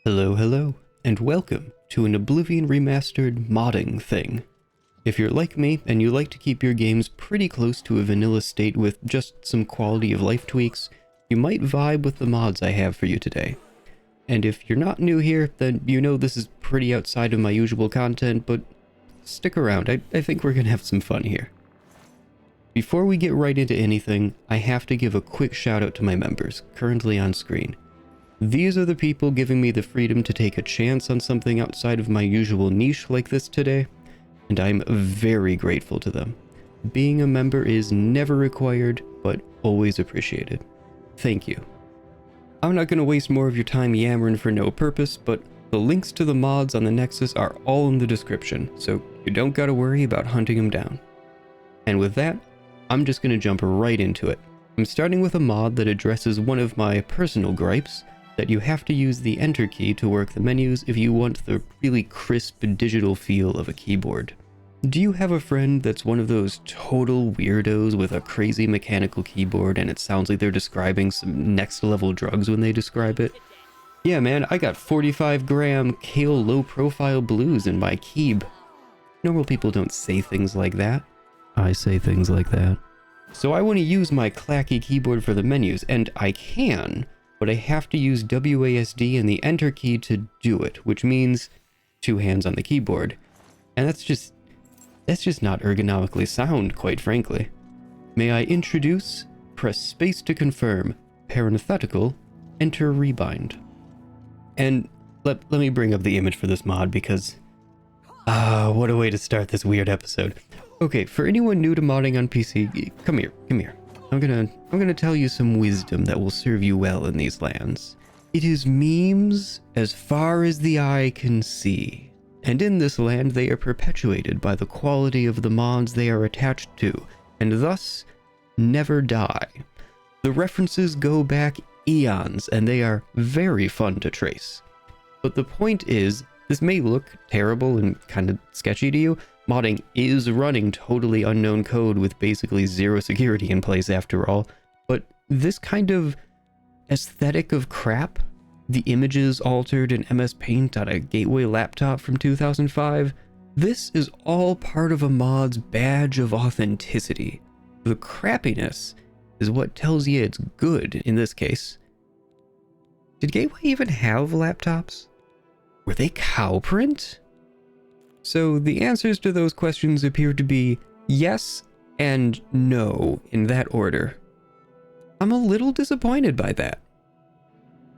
Hello, and welcome to an Oblivion Remastered modding thing. If you're like me and you like to keep your games pretty close to a vanilla state with just some quality of life tweaks, you might vibe with the mods I have for you today. And if you're not new here, then you know this is pretty outside of my usual content, but stick around, I think we're gonna have some fun here. Before we get right into anything, I have to give a quick shout out to my members, currently on screen. These are the people giving me the freedom to take a chance on something outside of my usual niche like this today, and I'm very grateful to them. Being a member is never required, but always appreciated. Thank you. I'm not going to waste more of your time yammering for no purpose, but the links to the mods on the Nexus are all in the description, so you don't gotta worry about hunting them down. And with that, I'm just going to jump right into it. I'm starting with a mod that addresses one of my personal gripes, that you have to use the enter key to work the menus if you want the really crisp digital feel of a keyboard. Do you have a friend that's one of those total weirdos with a crazy mechanical keyboard and it sounds like they're describing some next level drugs when they describe it? Yeah man, I got 45 gram kale low profile blues in my keyb. Normal people don't say things like that. I say things like that. So I want to use my clacky keyboard for the menus, and I can, but I have to use WASD and the enter key to do it, which means two hands on the keyboard. And that's just not ergonomically sound, quite frankly. May I introduce, press space to confirm, parenthetical, enter Rebind. And let me bring up the image for this mod because, what a way to start this weird episode. Okay, for anyone new to modding on PC, come here. I'm gonna tell you some wisdom that will serve you well in these lands. It is memes as far as the eye can see, and in this land they are perpetuated by the quality of the mods they are attached to, and thus never die. The references go back eons, and they are very fun to trace. But the point is, this may look terrible and kind of sketchy to you. Modding is running totally unknown code with basically zero security in place after all, but this kind of aesthetic of crap, the images altered in MS Paint on a gateway laptop from 2005, this is all part of a mod's badge of authenticity. The crappiness is what tells you it's good in this case. Did Gateway even have laptops? Were they cow print? So the answers to those questions appear to be yes and no in that order. I'm a little disappointed by that.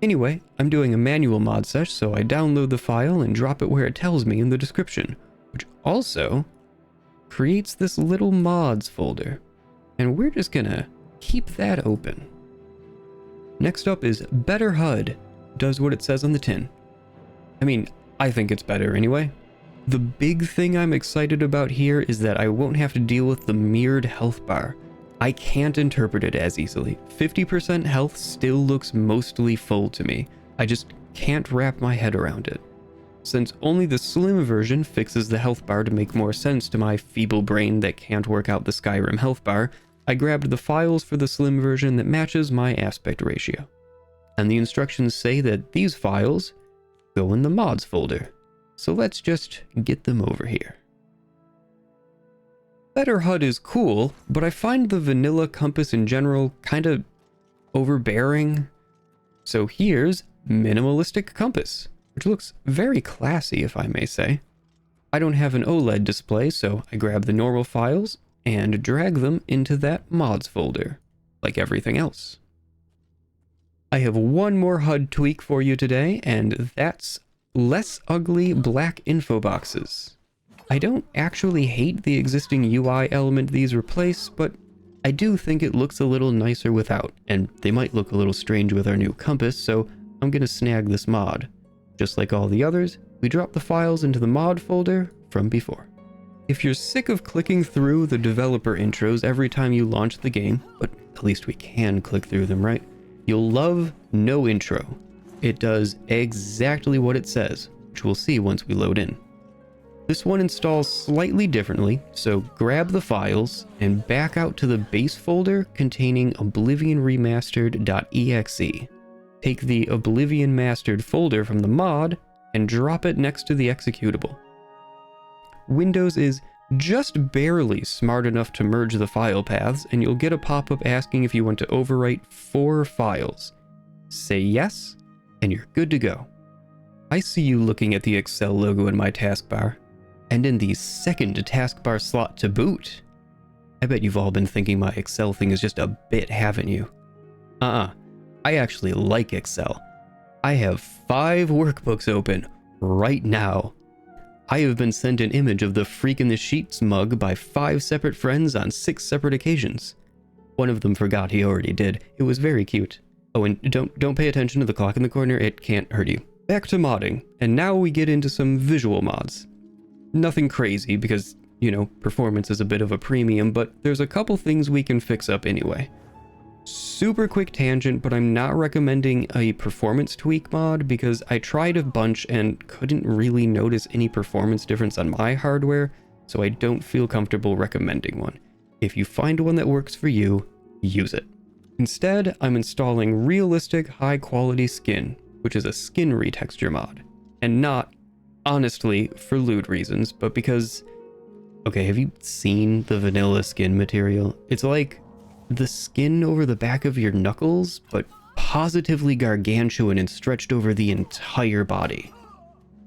Anyway, I'm doing a manual mod sesh, so I download the file and drop it where it tells me in the description, which also creates this little mods folder. And we're just gonna keep that open. Next up is Better HUD. Does what it says on the tin. I mean, I think it's better anyway. The big thing I'm excited about here is that I won't have to deal with the mirrored health bar. I can't interpret it as easily. 50% health still looks mostly full to me. I just can't wrap my head around it. Since only the slim version fixes the health bar to make more sense to my feeble brain that can't work out the Skyrim health bar, I grabbed the files for the slim version that matches my aspect ratio. And the instructions say that these files go in the mods folder. So let's just get them over here. Better HUD is cool, but I find the vanilla compass in general kind of overbearing. So here's Minimalistic Compass, which looks very classy if I may say. I don't have an OLED display, so I grab the normal files and drag them into that mods folder, like everything else. I have one more HUD tweak for you today, and that's less ugly black Infoboxes. I don't actually hate the existing UI element these replace, but I do think it looks a little nicer without, and they might look a little strange with our new compass, so I'm gonna snag this mod. Just like all the others, we drop the files into the mod folder from before. If you're sick of clicking through the developer intros every time you launch the game, but at least we can click through them, right? You'll love No Intro. It does exactly what it says, which we'll see once we load in. This one installs slightly differently, so grab the files and back out to the base folder containing Oblivion Remastered.exe. take the Oblivion Mastered folder from the mod and drop it next to the executable. Windows is just barely smart enough to merge the file paths, and you'll get a pop-up asking if you want to overwrite 4 files. Say yes, and you're good to go. I see you looking at the Excel logo in my taskbar, and in the second taskbar slot to boot. I bet you've all been thinking my Excel thing is just a bit, haven't you? I actually like Excel. I have 5 workbooks open right now. I have been sent an image of the Freak in the Sheets mug by 5 separate friends on 6 separate occasions. One of them forgot he already did. It was very cute. Oh, and don't pay attention to the clock in the corner, it can't hurt you. Back to modding, and now we get into some visual mods. Nothing crazy because, you know, performance is a bit of a premium, but there's a couple things we can fix up anyway. Super quick tangent, but I'm not recommending a performance tweak mod because I tried a bunch and couldn't really notice any performance difference on my hardware, so I don't feel comfortable recommending one. If you find one that works for you, use it. Instead, I'm installing Realistic High Quality Skin, which is a skin retexture mod, and not, honestly, for lewd reasons, but because... Okay, have you seen the vanilla skin material? It's like the skin over the back of your knuckles, but positively gargantuan and stretched over the entire body.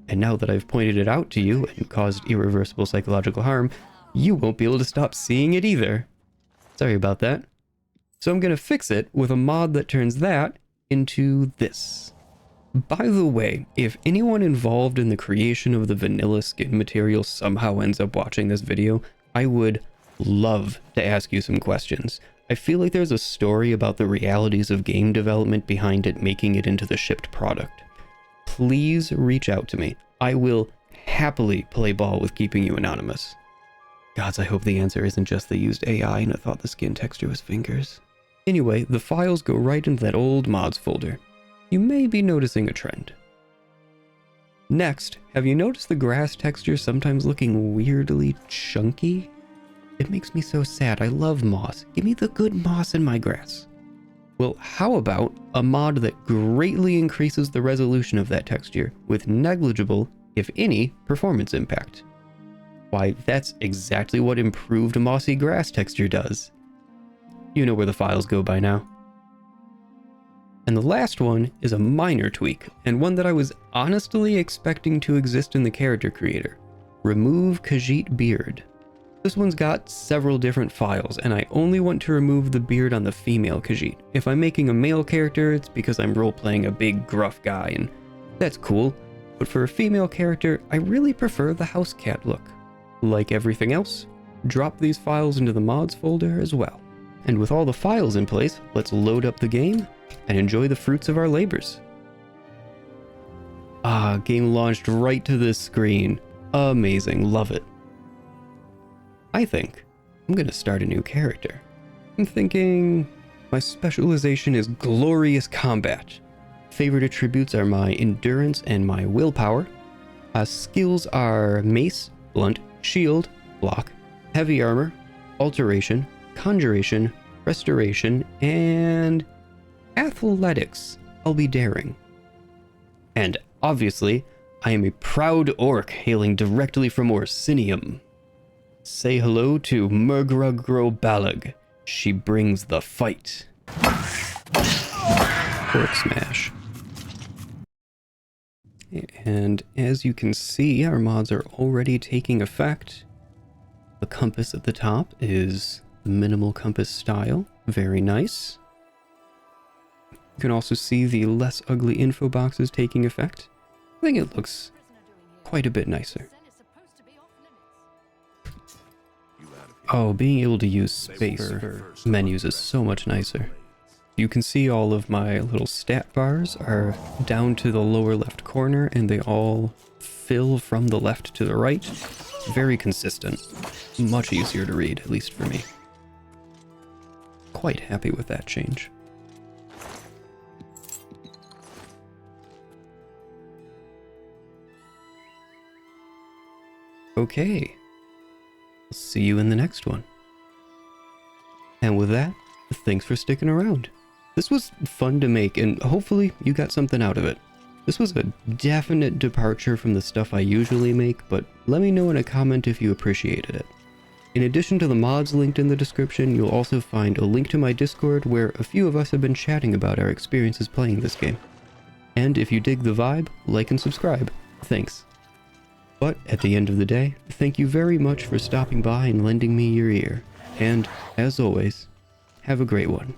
And now that I've pointed it out to you and caused irreversible psychological harm, you won't be able to stop seeing it either. Sorry about that. So I'm gonna fix it with a mod that turns that into this. By the way, if anyone involved in the creation of the vanilla skin material somehow ends up watching this video, I would love to ask you some questions. I feel like there's a story about the realities of game development behind it making it into the shipped product. Please reach out to me. I will happily play ball with keeping you anonymous. Gods, I hope the answer isn't just they used AI and it thought the skin texture was fingers. Anyway, the files go right into that old mods folder. You may be noticing a trend. Next, have you noticed the grass texture sometimes looking weirdly chunky? It makes me so sad. I love moss. Give me the good moss in my grass. Well, how about a mod that greatly increases the resolution of that texture with negligible, if any, performance impact? Why, that's exactly what improved mossy grass texture does. You know where the files go by now. And the last one is a minor tweak, and one that I was honestly expecting to exist in the character creator. Remove Khajiit beard. This one's got several different files, and I only want to remove the beard on the female Khajiit. If I'm making a male character, it's because I'm role-playing a big gruff guy, and that's cool. But for a female character, I really prefer the house cat look. Like everything else, drop these files into the mods folder as well. And with all the files in place, let's load up the game and enjoy the fruits of our labors. Ah, game launched right to this screen. Amazing, love it. I think I'm gonna start a new character. I'm thinking my specialization is glorious combat. Favorite attributes are my endurance and my willpower. Skills are mace, blunt, shield, block, heavy armor, alteration, conjuration, restoration, and athletics. I'll be daring. And obviously, I am a proud orc hailing directly from Orsinium. Say hello to Murgrugro Balag. She brings the fight. Orc smash. And as you can see, our mods are already taking effect. The compass at the top is minimal compass style. Very nice. You can also see the less ugly info boxes taking effect. I think it looks quite a bit nicer. Oh, being able to use space for menus is so much nicer. You can see all of my little stat bars are down to the lower left corner and they all fill from the left to the right. Very consistent. Much easier to read, at least for me. Quite happy with that change. Okay. I'll see you in the next one. And with that, thanks for sticking around. This was fun to make, and hopefully you got something out of it. This was a definite departure from the stuff I usually make, but let me know in a comment if you appreciated it. In addition to the mods linked in the description, you'll also find a link to my Discord where a few of us have been chatting about our experiences playing this game. And if you dig the vibe, like and subscribe. Thanks. But at the end of the day, thank you very much for stopping by and lending me your ear. And, as always, have a great one.